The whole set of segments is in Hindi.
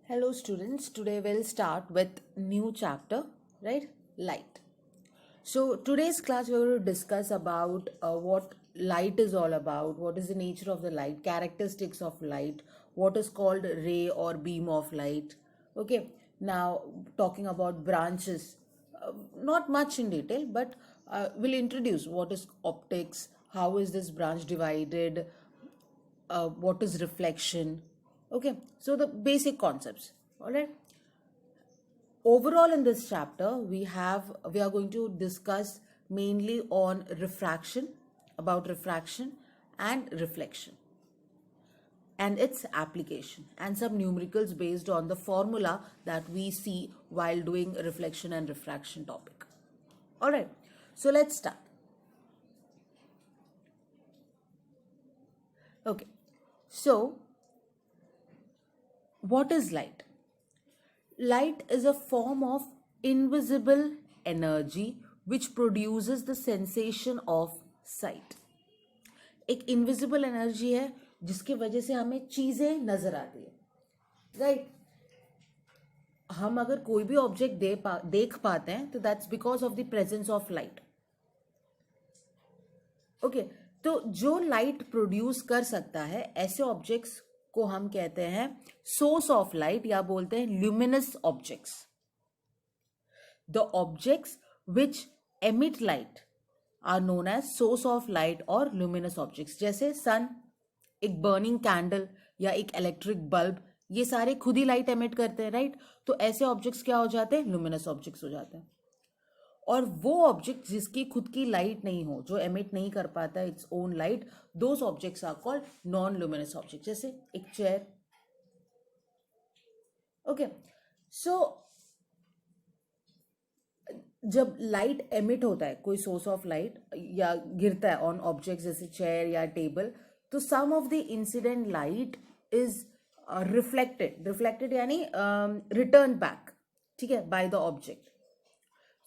Hello students, today we'll start with new chapter, right? Light. So today's class we're going to discuss about what light is all about, what is the nature of the light, characteristics of light, what is called ray or beam of light. Okay, now talking about branches, not much in detail, but we'll introduce what is optics, how is this branch divided, what is reflection. Okay, so the basic concepts. All right, overall in this chapter we are going to discuss mainly on refraction, about refraction and reflection and its application, and some numericals based on the formula that we see while doing reflection and refraction topic. All right, so let's start. Okay, so what is light? Light is a form of invisible energy which produces the sensation of sight. एक इनविजिबल एनर्जी है जिसकी वजह से हमें चीजें नजर आती है, राइट? हम अगर कोई भी ऑब्जेक्ट देख पाते हैं तो that's because of the presence of light. Okay, तो जो लाइट प्रोड्यूस कर सकता है ऐसे ऑब्जेक्ट्स को हम कहते हैं सोर्स ऑफ लाइट या बोलते हैं luminous objects. The objects which emit light are known as source of light और ल्यूमिनस ऑब्जेक्ट्स. जैसे सन, एक बर्निंग कैंडल या एक इलेक्ट्रिक बल्ब, ये सारे खुद ही लाइट एमिट करते हैं, राइट? तो ऐसे ऑब्जेक्ट्स क्या हो जाते हैं? ल्यूमिनस ऑब्जेक्ट्स हो जाते हैं. और वो ऑब्जेक्ट जिसकी खुद की लाइट नहीं हो, जो एमिट नहीं कर पाता है its own light, those objects are called non luminous object. जैसे एक चेयर. ओके, सो जब लाइट एमिट होता है, कोई सोर्स ऑफ लाइट या गिरता है ऑन ऑब्जेक्ट जैसे चेयर या टेबल, तो some of the incident light is reflected यानी रिटर्न बैक, ठीक है, बाय द ऑब्जेक्ट.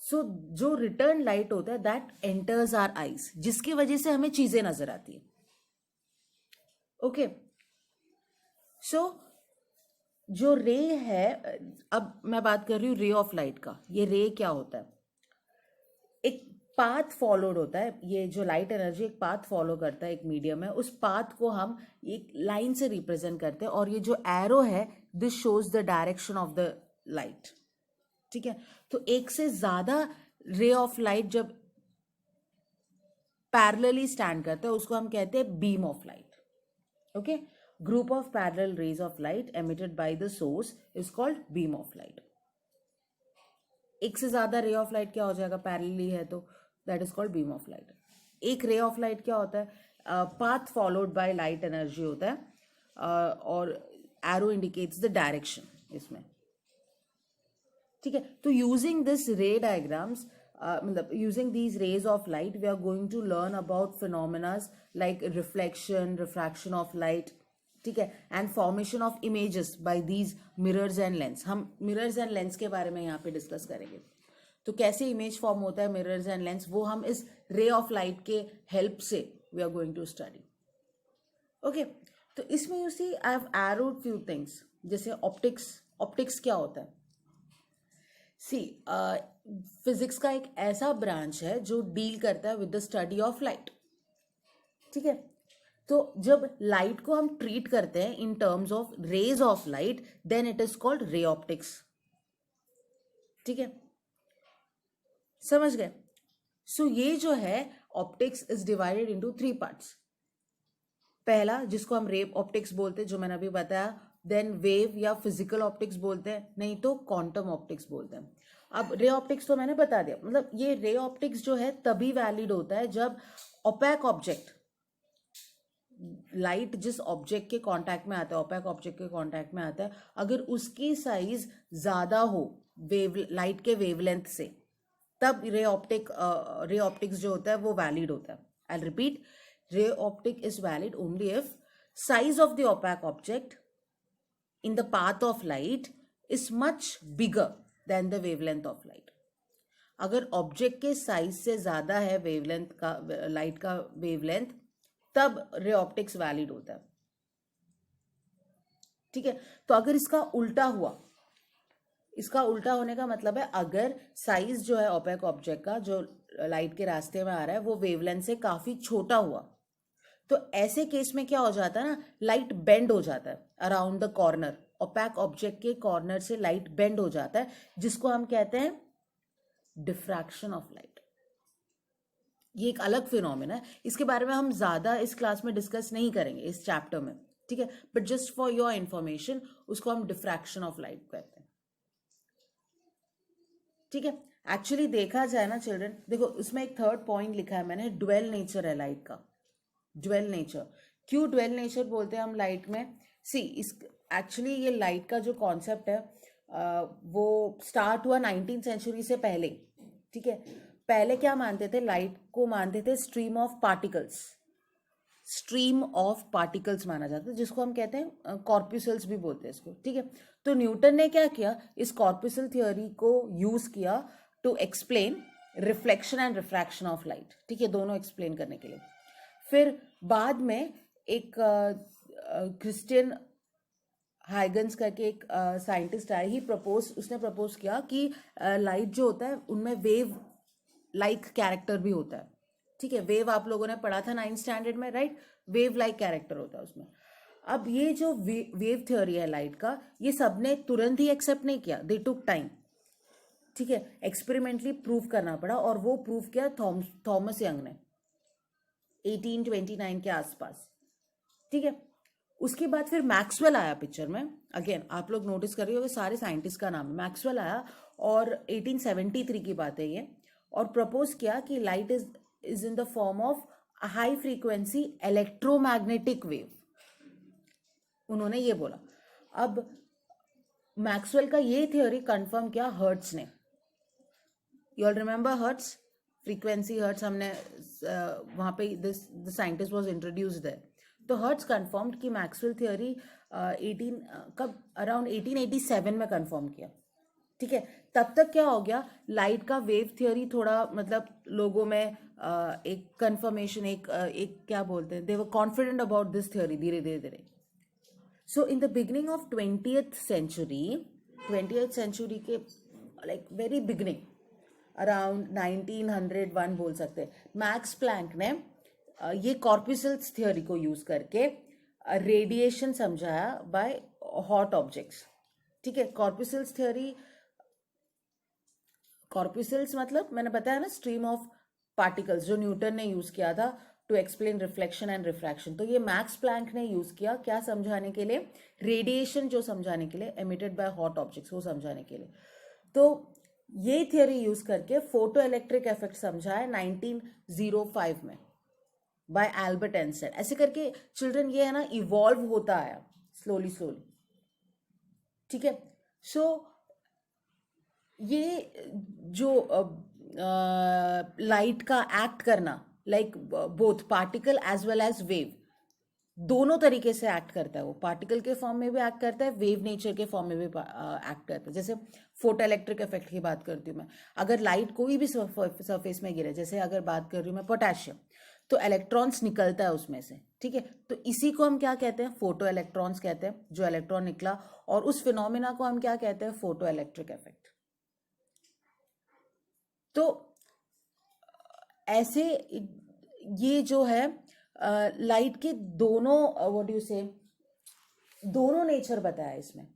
सो जो रिटर्न लाइट होता है दैट एंटर्स आवर आईज, जिसकी वजह से हमें चीजें नजर आती है. ओके, सो जो रे है, अब मैं बात कर रही हूँ रे ऑफ लाइट का. ये रे क्या होता है? एक पाथ फॉलोड होता है. ये जो लाइट एनर्जी एक पाथ फॉलो करता है एक मीडियम है, उस पाथ को हम एक लाइन से रिप्रेजेंट करते हैं, और ये जो एरो है this shows the direction of the light. ठीक है, तो एक से ज्यादा रे ऑफ लाइट जब पैरेलली स्टैंड करता है उसको हम कहते हैं beam of light. Okay, group of parallel raise of light emitted by the source is called beam of light. एक से ज्यादा रे ऑफ लाइट क्या हो जाएगा? पैरेलली है तो that is called beam of light. एक रे ऑफ लाइट क्या होता है? Path followed by light energy होता है, और एरो इंडिकेट्स द डायरेक्शन इसमें. ठीक है, तो यूजिंग दिस रे डायग्राम्स, मतलब using these rays of light we are going to learn about phenomenas like reflection, refraction of light, ठीक है, and formation of images by these mirrors and lens. हम मिरर्स एंड लेंस के बारे में यहाँ पे डिस्कस करेंगे. तो कैसे इमेज फॉर्म होता है मिरर्स एंड लेंस, वो हम इस रे ऑफ लाइट के हेल्प से we are going to study. Okay, तो इसमें you see I have arrowed few things. जैसे ऑप्टिक्स. ऑप्टिक्स क्या होता है? सी, फिजिक्स का एक ऐसा ब्रांच है जो डील करता है with the study of light. ठीक है, तो जब लाइट को हम ट्रीट करते हैं in terms of rays of light then it is called ray optics. ठीक है, समझ गए? सो ये जो है optics is divided into 3 parts. पहला जिसको हम रे ऑप्टिक्स बोलते हैं, जो मैंने अभी बताया, देन वेव या फिजिकल ऑप्टिक्स बोलते हैं, नहीं तो क्वांटम ऑप्टिक्स बोलते हैं. अब रे ऑप्टिक्स तो मैंने बता दिया, मतलब ये रे ऑप्टिक्स जो है तभी वैलिड होता है जब ओपैक ऑब्जेक्ट, लाइट जिस ऑब्जेक्ट के कांटेक्ट में आता है, ओपैक ऑब्जेक्ट के कांटेक्ट में आता है, अगर उसकी साइज ज्यादा हो वेव लाइट के वेवलेंथ से, तब रे ऑप्टिक्स जो होता है वो वैलिड होता है. आई रिपीट, रे optic is valid only if size of the opaque object in the path of light is much bigger than the wavelength of light. अगर ऑब्जेक्ट के साइज से ज्यादा है वेवलेंथ का, लाइट का वेवलेंथ, तब रे ऑप्टिक्स वैलिड होता है. ठीक है, तो अगर इसका उल्टा हुआ, इसका उल्टा होने का मतलब है अगर साइज जो है ओपेक ऑब्जेक्ट का जो लाइट के रास्ते में आ रहा है वो वेवलेंथ से काफी छोटा हुआ, तो ऐसे केस में क्या हो जाता है ना, लाइट बेंड हो जाता है around the corner, opaque object के कॉर्नर से लाइट बेंड हो जाता है, जिसको हम कहते हैं डिफ्रैक्शन ऑफ लाइट। ये एक अलग फिनोमेना है, इसके बारे में हम ज्यादा इस क्लास में डिस्कस नहीं करेंगे इस चैप्टर में, ठीक है, but just for your information उसको हम डिफ्रैक्शन ऑफ लाइट कहते हैं, ठीक है। एक्चुअली देखा जाए ना चिल्ड्रन, देखो उसमें एक थर्ड पॉइंट लिखा है मैंने, ड्वेल नेचर है लाइट का। ड्वेल नेचर, क्यों ड्वेल नेचर बोलते हैं हम लाइट में? सी इस एक्चुअली ये लाइट का जो कॉन्सेप्ट है वो स्टार्ट हुआ 19th सेंचुरी से पहले, ठीक है। पहले क्या मानते थे, लाइट को मानते थे stream of particles, stream of particles माना जाता है, जिसको हम कहते हैं कॉर्पुसल्स भी बोलते हैं इसको, ठीक है। तो न्यूटन ने क्या किया, इस कॉर्पुसल थियोरी को यूज किया to explain reflection and refraction of light, ठीक है, दोनों एक्सप्लेन करने के लिए। फिर बाद में एक क्रिस्टियन हाइगन्स करके एक साइंटिस्ट आया, ही उसने प्रपोज किया कि लाइट जो होता है उनमें वेव लाइक कैरेक्टर भी होता है, ठीक है। वेव आप लोगों ने पढ़ा था 9th स्टैंडर्ड में, राइट, वेव लाइक कैरेक्टर होता है उसमें। अब ये जो वेव थ्योरी है लाइट का, ये सबने तुरंत ही एक्सेप्ट नहीं किया, दे टुक टाइम, ठीक है, एक्सपेरिमेंटली प्रूव करना पड़ा, और वो प्रूव किया थॉमस यंग ने 1829 के आसपास, ठीक है। उसके बाद फिर मैक्सवेल आया पिक्चर में, अगेन आप लोग नोटिस कर रहे हो सारे साइंटिस्ट का नाम है, मैक्सवेल आया, और 1873 की बात है ये, और प्रपोज किया कि light is in the form of high frequency electromagnetic wave, उन्होंने ये बोला। अब मैक्सवेल का ये थ्योरी कंफर्म किया हर्ट्स ने, you all remember Hertz, frequency Hertz, हमने वहां पे the scientist was introduced there, तो हर्ट्स कंफर्म्ड कि मैक्सवेल थ्योरी 18 कब अराउंड 1887 में कंफर्म किया, ठीक है। तब तक क्या हो गया, लाइट का वेव थ्योरी थोड़ा मतलब लोगों में एक कंफर्मेशन, एक क्या बोलते हैं, they were confident about this theory धीरे धीरे धीरे। So in the beginning of 20th century के लाइक वेरी बिगिनिंग, अराउंड 1901 बोल सकते हैं, मैक्स प्लैंक ने ये कॉर्पुसल्स थ्योरी को यूज करके रेडिएशन समझाया बाय हॉट ऑब्जेक्ट्स, ठीक है। कॉर्पुसल्स थ्योरी, कॉर्पुसल्स मतलब मैंने बताया ना, स्ट्रीम ऑफ पार्टिकल्स, जो न्यूटन ने यूज किया था to explain reflection and refraction, तो ये मैक्स प्लैंक ने यूज किया क्या समझाने के लिए, रेडिएशन जो समझाने के लिए, एमिटेड बाय हॉट ऑब्जेक्ट्स, वो समझाने के लिए। तो ये थियोरी यूज करके फोटो इलेक्ट्रिक इफेक्ट समझाया 1905 में बाय एल्बर्ट आइंस्टाइन। ऐसे करके चिल्ड्रन ये है ना इवॉल्व होता आया स्लोली स्लोली, ठीक है। सो ये जो लाइट का एक्ट करना, like both particle as well as wave, दोनों तरीके से एक्ट करता है, वो पार्टिकल के फॉर्म में भी एक्ट करता है, वेव नेचर के फॉर्म में भी एक्ट करता है। जैसे फोटो इलेक्ट्रिक इफेक्ट की बात करती हूँ मैं, अगर लाइट कोई भी सरफेस में गिरे, जैसे अगर बात कर रही हूँ मैं पोटेशियम, तो इलेक्ट्रॉन्स निकलता है उसमें से, ठीक है, तो इसी को हम क्या कहते हैं, फोटो इलेक्ट्रॉन्स कहते हैं, जो इलेक्ट्रॉन निकला, और उस फिनोमिना को हम क्या कहते हैं, फोटो इलेक्ट्रिक इफेक्ट। तो ऐसे ये जो है लाइट के दोनों व्हाट डू यू से, दोनों नेचर बताया इसमें,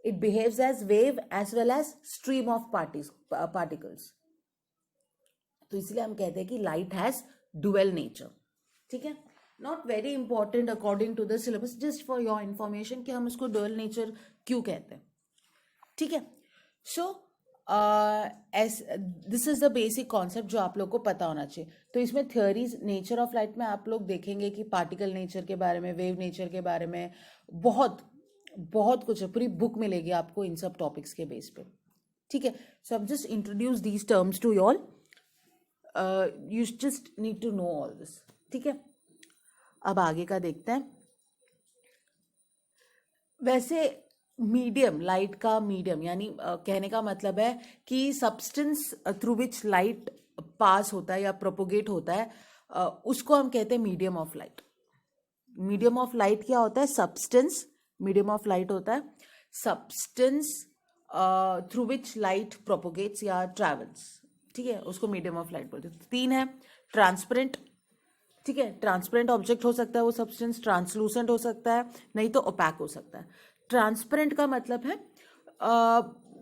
it behaves as wave as well as stream of particles, तो इसलिए हम कहते हैं कि लाइट हैज डुअल नेचर, ठीक है। Not very important according to the syllabus, just for your information कि हम इसको डुअल नेचर क्यों कहते हैं, ठीक है। So this is the basic concept जो आप लोग को पता होना चाहिए। तो इसमें थ्योरीज नेचर ऑफ लाइट में आप लोग देखेंगे कि पार्टिकल नेचर के बारे में, वेव नेचर के बारे में बहुत बहुत कुछ है, पूरी बुक मिलेगी आपको इन सब टॉपिक्स के बेस पे, ठीक है। So I just introduce these terms to you all, you just need to know all this, ठीक है। अब आगे का देखते हैं। वैसे मीडियम, लाइट का मीडियम, यानी कहने का मतलब है कि substance through which light pass होता है या प्रोपोगेट होता है, उसको हम कहते हैं medium of light. Medium of light क्या होता है, सब्सटेंस मीडियम ऑफ लाइट होता है substance through which light propagates या ट्रेवल्स, ठीक है, उसको मीडियम ऑफ लाइट बोलते हैं। 3 है ट्रांसपेरेंट, ठीक है, ट्रांसपेरेंट ऑब्जेक्ट हो सकता है वो सब्सटेंस, ट्रांसलूसेंट हो सकता है, नहीं तो ओपैक हो सकता है। ट्रांसपेरेंट का मतलब है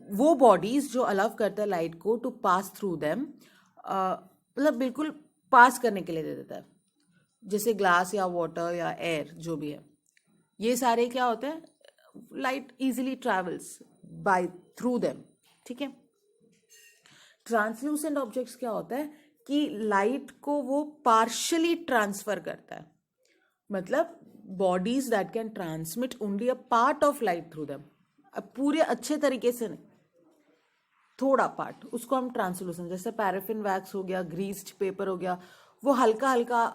वो बॉडीज जो अलाउ करता है लाइट को टू पास थ्रू देम, मतलब बिल्कुल पास करने के लिए दे देता है, जैसे ग्लास या वाटर या एयर जो भी है, ये सारे क्या होते हैं, light easily travels by through them, ठीक है। ट्रांसल्यूसेंट ऑब्जेक्ट्स क्या होता है कि लाइट को वो पार्शली ट्रांसफर करता है, मतलब bodies that can transmit only a part of light through them, पूरे अच्छे तरीके से नहीं, थोड़ा पार्ट, उसको हम ट्रांसल्यूसेंट, जैसे पैराफिन वैक्स हो गया, ग्रीस्ड पेपर हो गया, वो हल्का हल्का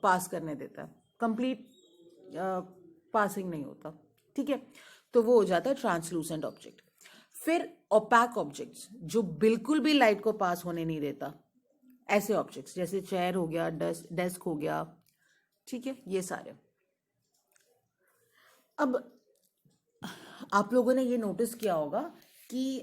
पास करने देता है, कंप्लीट पासिंग नहीं होता, ठीक है, तो वो हो जाता है ट्रांसलूसेंट ऑब्जेक्ट। फिर ओपैक ऑब्जेक्ट्स जो बिल्कुल भी लाइट को पास होने नहीं देता, ऐसे ऑब्जेक्ट्स जैसे चेयर हो गया, डेस्क हो गया, ठीक है, ये सारे। अब आप लोगों ने ये नोटिस किया होगा कि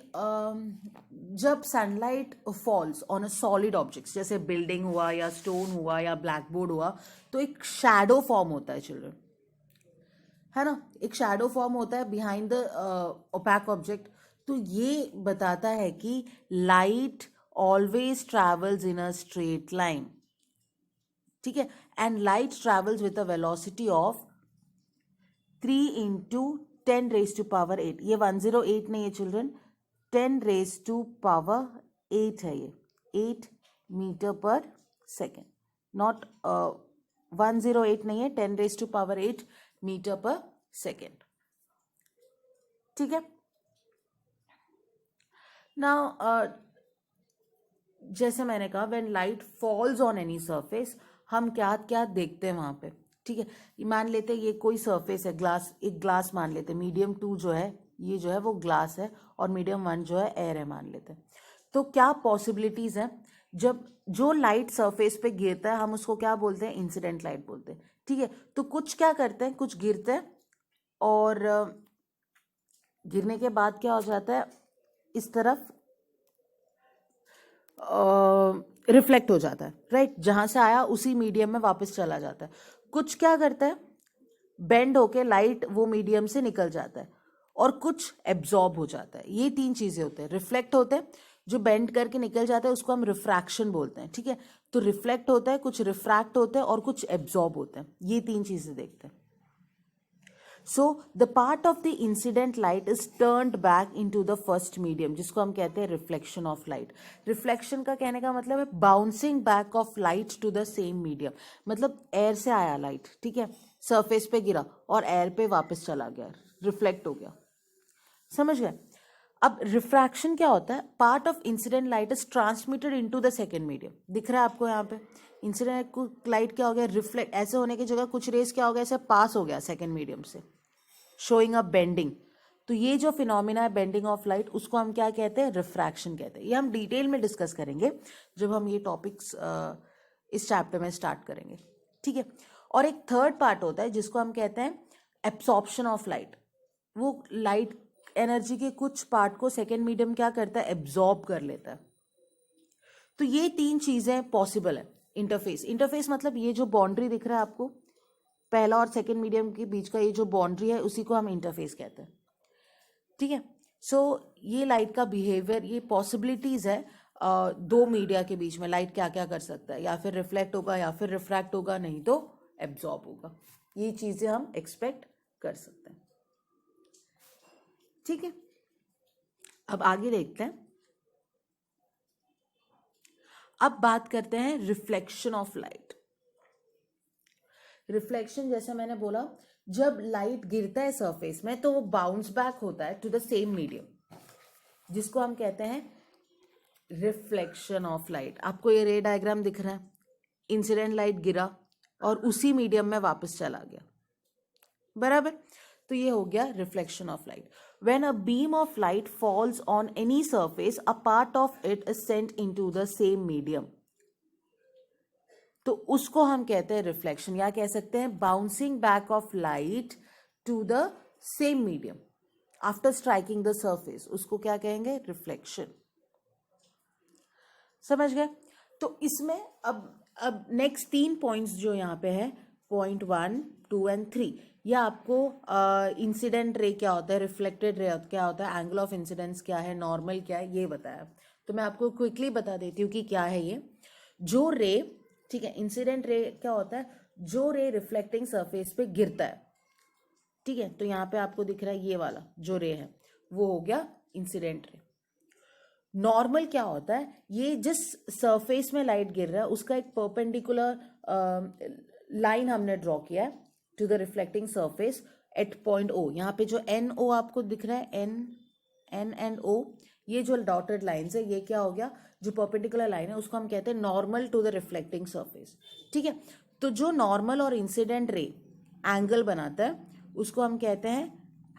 जब sunlight falls on a solid objects जैसे बिल्डिंग हुआ या स्टोन हुआ या ब्लैक बोर्ड हुआ, तो एक शैडो फॉर्म होता है चिल्ड्रन, है ना, एक शैडो फॉर्म होता है बिहाइंड द ओपैक ऑब्जेक्ट। तो ये बताता है कि light always travels in a straight line, ठीक है, and light travels with a velocity of 3 into 10 raise to power 8, ये 108 नहीं है चिल्ड्रन, 10 रेज टू पावर 8 है, ये 8 मीटर पर सेकेंड, नॉट 108 नहीं है, 10 रेज टू पावर 8 मीटर पर सेकेंड, ठीक है। नाउ जैसे मैंने कहा when light falls on any surface, हम क्या क्या देखते हैं वहां पे, ठीक है, मान लेते हैं ये कोई सरफेस है, ग्लास, एक ग्लास मान लेते हैं, मीडियम 2 जो है, ये जो है वो ग्लास है, और मीडियम 1 जो है एयर है मान लेते हैं। तो क्या पॉसिबिलिटीज है, जब जो लाइट सरफेस पे गिरता है हम उसको क्या बोलते हैं, इंसिडेंट लाइट बोलते हैं, ठीक है। तो कुछ क्या करते हैं, कुछ गिरते हैं और गिरने के बाद क्या हो जाता है, इस तरफ रिफ्लेक्ट हो जाता है, राइट, जहां से आया उसी मीडियम में वापस चला जाता है। कुछ क्या करता है, बेंड होके लाइट वो मीडियम से निकल जाता है, और कुछ एब्जॉर्ब हो जाता है। ये 3 चीजें होते हैं, रिफ्लेक्ट होते हैं, जो बेंड करके निकल जाता है उसको हम रिफ्रैक्शन बोलते हैं, ठीक है। तो रिफ्लेक्ट होता है, कुछ रिफ्रैक्ट होते हैं और कुछ एब्जॉर्ब होते हैं, ये 3 चीजें देखते हैं। So the part of the incident light is turned back into the first medium, जिसको हम कहते हैं रिफ्लेक्शन ऑफ लाइट। रिफ्लेक्शन का कहने का मतलब है bouncing back of light to the same medium, मतलब एयर से आया लाइट, ठीक है, सरफेस पे गिरा और एयर पे वापस चला गया, रिफ्लेक्ट हो गया, समझ गए। अब रिफ्रैक्शन क्या होता है, part of incident light is transmitted into the second medium, दिख रहा है आपको यहाँ पे, इंसिडेंट लाइट क्या हो गया, रिफ्लेक्ट, ऐसे होने की जगह कुछ रेस क्या हो गया, ऐसे पास हो गया सेकंड मीडियम से, शोइंग अ बेंडिंग। तो ये जो फिनोमिना है बेंडिंग ऑफ लाइट, उसको हम क्या कहते हैं, रिफ्रैक्शन कहते हैं। ये हम डिटेल में डिस्कस करेंगे जब हम ये टॉपिक्स इस चैप्टर में स्टार्ट करेंगे, ठीक है। और एक थर्ड पार्ट होता है जिसको हम कहते हैं एब्सॉर्प्शन ऑफ लाइट, वो लाइट एनर्जी के कुछ पार्ट को सेकेंड मीडियम क्या करता है, एब्जॉर्ब कर लेता है। तो ये 3 चीजें पॉसिबल है। इंटरफेस, इंटरफेस मतलब ये जो बाउंड्री दिख रहा है आपको, पहला और सेकेंड मीडियम के बीच का ये जो बाउंड्री है उसी को हम इंटरफेस कहते हैं, ठीक है। सो ये लाइट का बिहेवियर, ये पॉसिबिलिटीज है 2 मीडिया के बीच में लाइट क्या क्या कर सकता है, या फिर रिफ्लेक्ट होगा या फिर रिफ्रैक्ट होगा, नहीं तो एब्जॉर्ब होगा, ये चीजें हम एक्सपेक्ट कर सकते हैं, ठीक है। अब आगे देखते हैं, अब बात करते हैं रिफ्लेक्शन ऑफ लाइट। रिफ्लेक्शन जैसे मैंने बोला, जब लाइट गिरता है सरफेस में तो वो बाउंस बैक होता है टू द सेम मीडियम, जिसको हम कहते हैं रिफ्लेक्शन ऑफ लाइट। आपको ये रे डायग्राम दिख रहा है, इंसिडेंट लाइट गिरा और उसी मीडियम में वापस चला गया, बराबर। तो ये हो गया reflection of light. When a beam of light falls on any surface, a part of it is sent into the same medium, तो उसको हम कहते हैं रिफ्लेक्शन, या कह सकते हैं bouncing back of light to the same medium after striking the surface, उसको क्या कहेंगे? रिफ्लेक्शन। समझ गए? तो इसमें अब नेक्स्ट 3 पॉइंट्स जो यहाँ पे है, पॉइंट 1, 2 एंड 3, यह आपको इंसिडेंट रे क्या होता है, रिफ्लेक्टेड रे क्या होता है, एंगल ऑफ इंसिडेंस क्या है, नॉर्मल क्या है, ये बताया। तो मैं आपको क्विकली बता देती हूँ कि क्या है ये। जो रे, ठीक है, इंसिडेंट रे क्या होता है? जो रे रिफ्लेक्टिंग सरफेस पे गिरता है, ठीक है, तो यहाँ पे आपको दिख रहा है ये वाला जो रे है, वो हो गया इंसिडेंट रे। नॉर्मल क्या होता है? ये जिस सरफेस में लाइट गिर रहा है उसका एक परपेंडिकुलर लाइन हमने ड्रॉ किया है to the reflecting surface at point O. यहाँ पे जो एन ओ आपको दिख रहा है, एन एंड ओ, ये जो डॉटेड लाइन्स है, ये क्या हो गया? जो परपेंडिकुलर लाइन है उसको हम कहते हैं normal to the reflecting surface. ठीक है, तो जो नॉर्मल और इंसिडेंट रे एंगल बनाता है उसको हम कहते हैं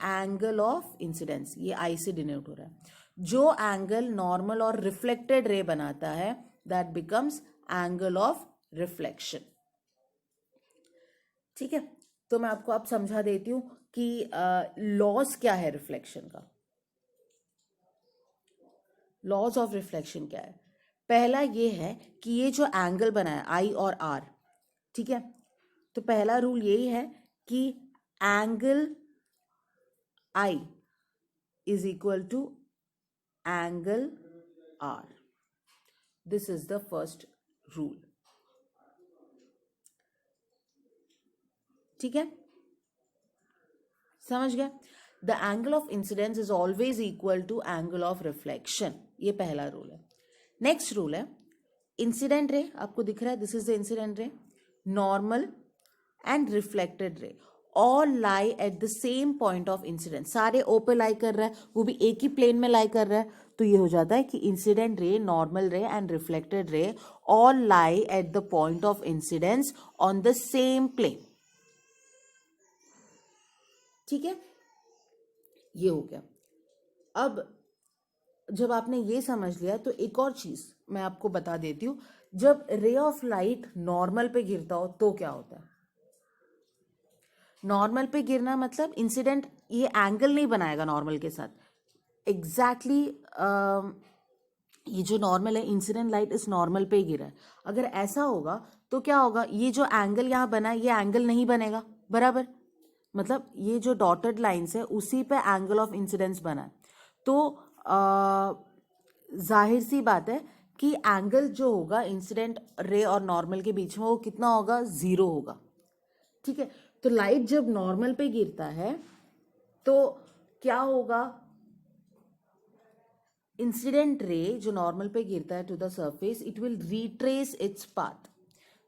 एंगल ऑफ इंसिडेंस। ये आई से डिनोट हो रहा है। जो एंगल नॉर्मल और रिफ्लेक्टेड रे बनाता है that becomes angle of reflection. ठीक है, तो मैं आपको अब समझा देती हूं कि लॉज क्या है रिफ्लेक्शन का। लॉज ऑफ रिफ्लेक्शन क्या है? पहला ये है कि ये जो एंगल बना है आई और आर, ठीक है, तो पहला रूल यही है कि angle I is equal to angle R. This is the first rule. ठीक है, समझ गया? The angle of incidence is always equal to angle of reflection, ये पहला रूल है। नेक्स्ट रूल है इंसिडेंट रे, आपको दिख रहा है, this is the incident ray, normal and reflected ray all lie at the same point of incidence. सारे ओ पे लाई कर रहा है, वो भी एक ही प्लेन में लाई कर रहा है, तो ये हो जाता है कि incident ray, normal ray and reflected ray all lie at the point of incidence on the same plane. ठीक है, ये हो गया। अब जब आपने ये समझ लिया तो एक और चीज मैं आपको बता देती हूं, जब रे ऑफ लाइट नॉर्मल पे गिरता हो तो क्या होता है? नॉर्मल पे गिरना मतलब इंसिडेंट ये एंगल नहीं बनाएगा नॉर्मल के साथ एग्जैक्टली ये जो नॉर्मल है, इंसिडेंट लाइट इस नॉर्मल पे ही गिरा है, अगर ऐसा होगा तो क्या होगा? ये जो एंगल यहाँ बना है ये एंगल नहीं बनेगा, बराबर? मतलब ये जो डॉटेड लाइंस है उसी पे एंगल ऑफ इंसिडेंस बना है, तो जाहिर सी बात है कि एंगल जो होगा इंसिडेंट रे और नॉर्मल के बीच में वो कितना होगा? 0 होगा। ठीक है, तो लाइट जब नॉर्मल पे गिरता है तो क्या होगा? इंसिडेंट रे जो नॉर्मल पे गिरता है to the surface, it will retrace its path,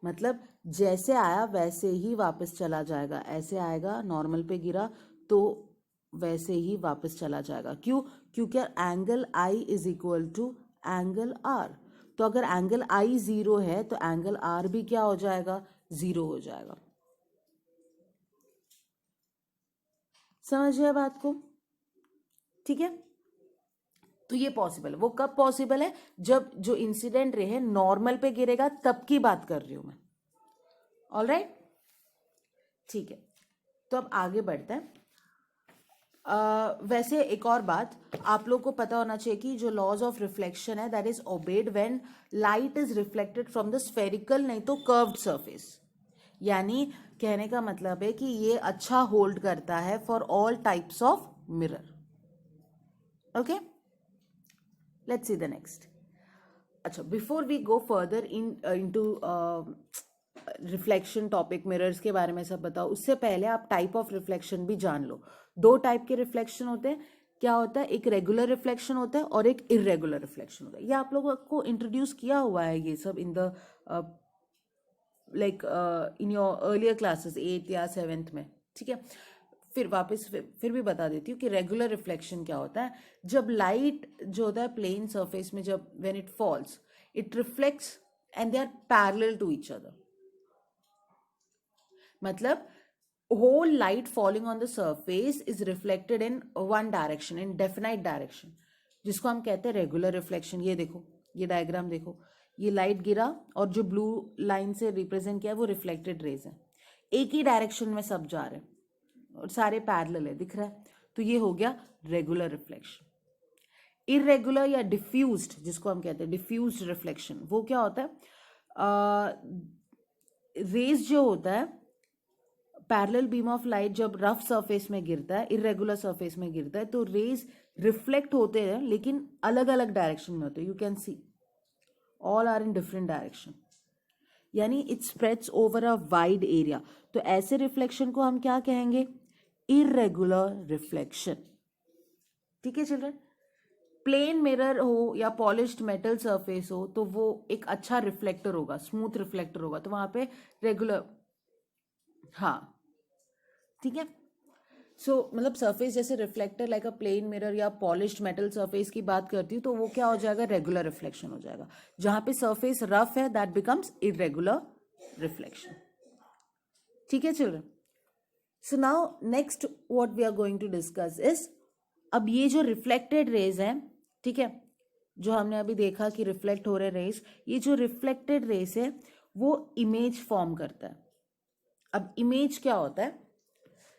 मतलब जैसे आया वैसे ही वापस चला जाएगा। ऐसे आएगा, नॉर्मल पे गिरा तो वैसे ही वापस चला जाएगा। क्यों? क्योंकि angle I is equal to angle R. तो अगर एंगल आई 0 है तो एंगल आर भी क्या हो जाएगा? 0 हो जाएगा। समझ गया बात को? ठीक है, तो ये पॉसिबल है। वो कब पॉसिबल है? जब जो इंसिडेंट रे है नॉर्मल पे गिरेगा, तब की बात कर रही हूं मैं। ऑलराइट, ठीक है, तो अब आगे बढ़ते हैं। वैसे एक और बात आप लोग को पता होना चाहिए कि जो लॉज ऑफ रिफ्लेक्शन है that is obeyed when light is reflected from the spherical नहीं तो कर्व्ड सरफेस। यानी कहने का मतलब है कि ये अच्छा होल्ड करता है for all types of mirror. Okay, let's see the next. अच्छा, before we go further into reflection topic, mirrors के बारे में सब बताओ, उससे पहले आप टाइप ऑफ रिफ्लेक्शन भी जान लो। 2 टाइप के रिफ्लेक्शन होते हैं। क्या होता है? एक रेगुलर रिफ्लेक्शन होता है और एक इरेगुलर रिफ्लेक्शन होता है। ये आप लोगों को इंट्रोड्यूस किया हुआ है ये सब in the like in your earlier classes 8th या 7th में। ठीक है, फिर वापस फिर भी बता देती हूँ कि रेगुलर रिफ्लेक्शन क्या होता है। जब लाइट जो होता है प्लेन सरफेस में, जब when it falls it reflects and they are parallel to each other, मतलब whole light falling on the surface is reflected in one direction, in definite direction, जिसको हम कहते हैं रेगुलर रिफ्लेक्शन। ये देखो, ये डायग्राम देखो, ये लाइट गिरा और जो ब्लू लाइन से रिप्रेजेंट किया है वो रिफ्लेक्टेड रेज है, एक ही डायरेक्शन में सब जा रहे हैं। और सारे पैरेलल है, दिख रहा है, तो ये हो गया रेगुलर रिफ्लेक्शन। इरेगुलर या डिफ्यूज्ड, जिसको हम कहते हैं डिफ्यूज्ड रिफ्लेक्शन, वो क्या होता है, रेज जो होता है, पैरेलल बीम ऑफ लाइट जब रफ सरफेस में गिरता है, इरेगुलर सरफेस में गिरता है, तो रेज रिफ्लेक्ट होते हैं लेकिन अलग अलग डायरेक्शन में होते हैं। You can see all are in different direction, यानी it spreads over a wide area. तो ऐसे रिफ्लेक्शन को हम क्या कहेंगे, इरेगुलर रिफ्लेक्शन। ठीक है चिल्ड्रन, प्लेन मिरर हो या पॉलिश्ड मेटल सरफेस हो तो वो एक अच्छा रिफ्लेक्टर होगा, स्मूथ रिफ्लेक्टर होगा, तो वहां पे रेगुलर, हाँ ठीक है। सो मतलब सरफेस जैसे reflector like a plane mirror या पॉलिश्ड मेटल सरफेस की बात करती हूँ, तो वो क्या हो जाएगा, रेगुलर रिफ्लेक्शन हो जाएगा। जहां पे सरफेस रफ है दैट बिकम्स इरेगुलर रिफ्लेक्शन। ठीक है children, so now next what we are going to discuss is, अब ये जो रिफ्लेक्टेड रेज है, ठीक है, जो हमने अभी देखा कि रिफ्लेक्ट हो रहे रेज, ये जो रिफ्लेक्टेड रेज है वो इमेज फॉर्म करता है। अब इमेज क्या होता है,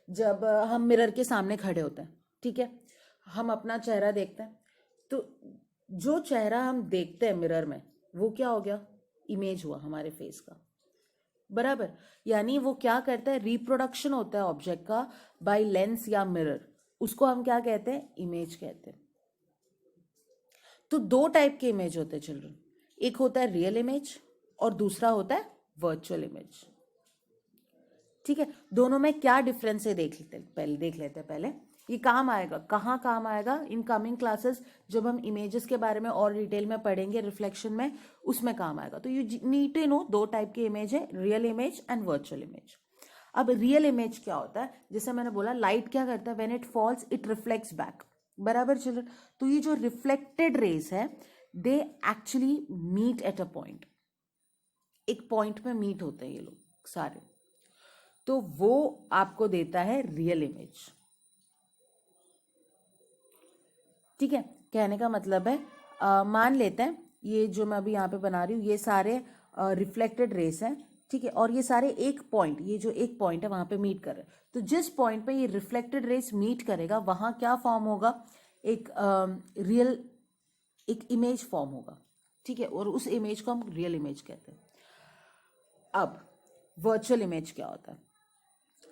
जब हम मिरर के सामने खड़े होते हैं, ठीक है, हम अपना चेहरा देखते हैं, तो जो चेहरा हम देखते हैं मिरर में वो क्या हो गया, इमेज हुआ हमारे फेस का, बराबर। यानी वो क्या करता है, रिप्रोडक्शन होता है ऑब्जेक्ट का बाय लेंस या मिरर, उसको हम क्या कहते हैं, इमेज कहते हैं। तो दो टाइप के इमेज होते हैं चिल्ड्रन, एक होता है रियल इमेज और दूसरा होता है वर्चुअल इमेज। ठीक है, दोनों में क्या डिफरेंस है देख लेते हैं पहले। ये काम आएगा, कहाँ काम आएगा, इन कमिंग क्लासेस जब हम इमेजेस के बारे में और डिटेल में पढ़ेंगे रिफ्लेक्शन में, उसमें काम आएगा। तो यू नीड टू नो दो टाइप के इमेज है, real image and virtual image. अब रियल इमेज क्या होता है, जैसे मैंने बोला लाइट क्या करता है, when it falls it reflects back, बराबर चिल्ड्रन। तो ये जो रिफ्लेक्टेड रेज है they actually meet at a point, एक पॉइंट में मीट होते हैं ये लोग सारे, तो वो आपको देता है रियल इमेज। ठीक है, कहने का मतलब है मान लेते हैं ये जो मैं अभी यहाँ पे बना रही हूँ ये सारे रिफ्लेक्टेड रेस हैं, ठीक है, और ये सारे एक पॉइंट, ये जो एक पॉइंट है वहां पे मीट कर रहे हैं। तो जिस पॉइंट पे ये रिफ्लेक्टेड रेस मीट करेगा वहां क्या फॉर्म होगा, एक रियल एक इमेज फॉर्म होगा, ठीक है, और उस इमेज को हम रियल इमेज कहते हैं। अब वर्चुअल इमेज क्या होता है,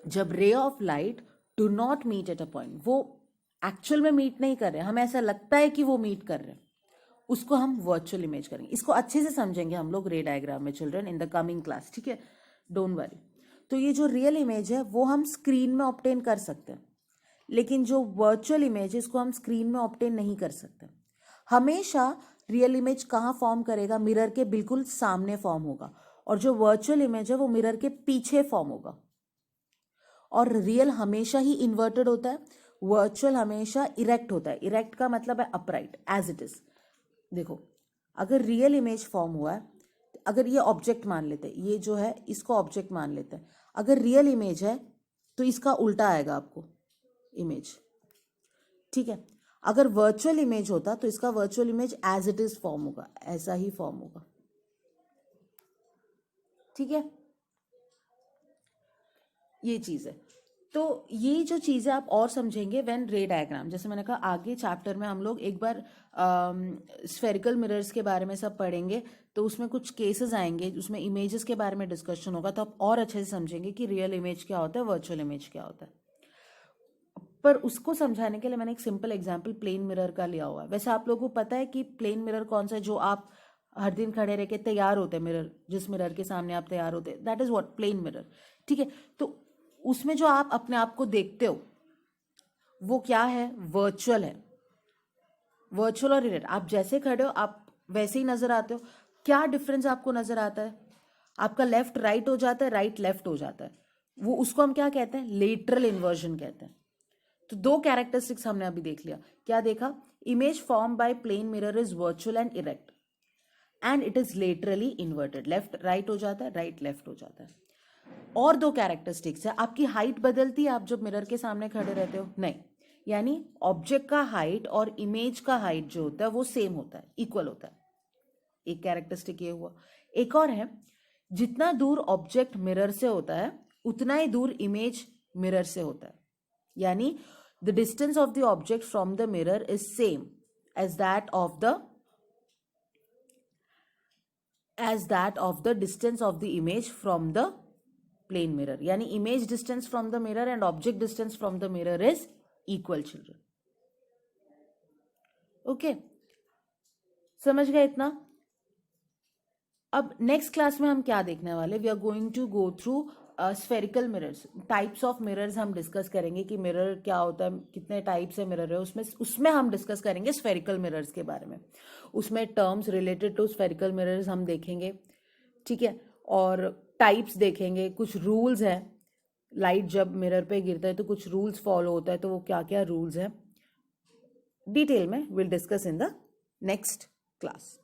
जब ray of light do not meet at a point, वो एक्चुअल में मीट नहीं कर रहे, हमें ऐसा लगता है कि वो मीट कर रहे हैं, उसको हम वर्चुअल इमेज करेंगे। इसको अच्छे से समझेंगे हम लोग रे डायग्राम में children in the coming class, ठीक है, डोंट वरी। तो ये जो रियल इमेज है वो हम स्क्रीन में ऑब्टेन कर सकते हैं, लेकिन जो वर्चुअल इमेज है इसको हम स्क्रीन में ऑब्टेन नहीं कर सकते। हमेशा रियल इमेज कहाँ फॉर्म करेगा, मिरर के बिल्कुल सामने फॉर्म होगा, और जो वर्चुअल इमेज है वो मिरर के पीछे फॉर्म होगा। और रियल हमेशा ही इन्वर्टेड होता है, वर्चुअल हमेशा इरेक्ट होता है। इरेक्ट का मतलब है अपराइट, एज इट इज। देखो अगर रियल इमेज फॉर्म हुआ है, अगर ये ऑब्जेक्ट मान लेते हैं, ये जो है इसको ऑब्जेक्ट मान लेते हैं, अगर रियल इमेज है तो इसका उल्टा आएगा आपको इमेज, ठीक है। अगर वर्चुअल इमेज होता तो इसका virtual image as it is form होगा, ऐसा ही फॉर्म होगा, ठीक है, ये चीज है। तो ये जो चीज़ें आप और समझेंगे व्हेन रे डायग्राम, जैसे मैंने कहा आगे चैप्टर में हम लोग एक बार स्फेरिकल मिरर्स के बारे में सब पढ़ेंगे, तो उसमें कुछ केसेस आएंगे, उसमें इमेजेस के बारे में डिस्कशन होगा, तो आप और अच्छे से समझेंगे कि रियल इमेज क्या होता है, वर्चुअल इमेज क्या होता है। पर उसको समझाने के लिए मैंने एक सिंपल एग्जाम्पल प्लेन मिरर का लिया हुआ है। वैसे आप लोगों को पता है कि प्लेन मिरर कौन सा है, जो आप हर दिन खड़े रह के तैयार होते हैं, मिरर जिस मिरर के सामने आप तैयार होते हैं, that is what plane mirror, ठीक है। तो उसमें जो आप अपने आप को देखते हो वो क्या है, वर्चुअल है, वर्चुअल और रियल। आप जैसे खड़े हो आप वैसे ही नजर आते हो। क्या डिफरेंस आपको नजर आता है, आपका लेफ्ट राइट हो जाता है, राइट लेफ्ट हो जाता है, वो उसको हम क्या कहते हैं, लेटरल इन्वर्जन कहते हैं। तो दो कैरेक्टरिस्टिक्स हमने अभी देख लिया, क्या देखा, image form by plane mirror is virtual and erect and it is laterally inverted, left right हो जाता है, राइट लेफ्ट हो जाता है। और दो कैरेक्टरिस्टिक्स है, आपकी हाइट बदलती है आप जब मिरर के सामने खड़े रहते हो, नहीं, यानी ऑब्जेक्ट का हाइट और इमेज का हाइट जो होता है वो सेम होता है, इक्वल होता है। एक कैरेक्टरिस्टिक ये हुआ। एक और है, जितना दूर ऑब्जेक्ट मिरर से होता है उतना ही दूर इमेज मिरर से होता है। यानी the distance of the object from the mirror is same as that of the distance of the image from the plane mirror. यानी image distance from the mirror and object distance from the mirror is equal children. Okay, समझ गए इतना. अब नेक्स्ट क्लास में हम क्या देखने वाले, we are going to go through spherical mirrors. Types of mirrors हम डिस्कस करेंगे कि मिरर क्या होता है, कितने टाइप से मिरर है, उसमें हम डिस्कस करेंगे स्फेरिकल मिरर्स के बारे में. उसमें terms related to spherical mirrors हम देखेंगे, ठीक है, और टाइप्स देखेंगे. कुछ रूल्स हैं, लाइट जब मिरर पे गिरता है तो कुछ रूल्स फॉलो होता है, तो वो क्या क्या रूल्स हैं डिटेल में will discuss in the next class.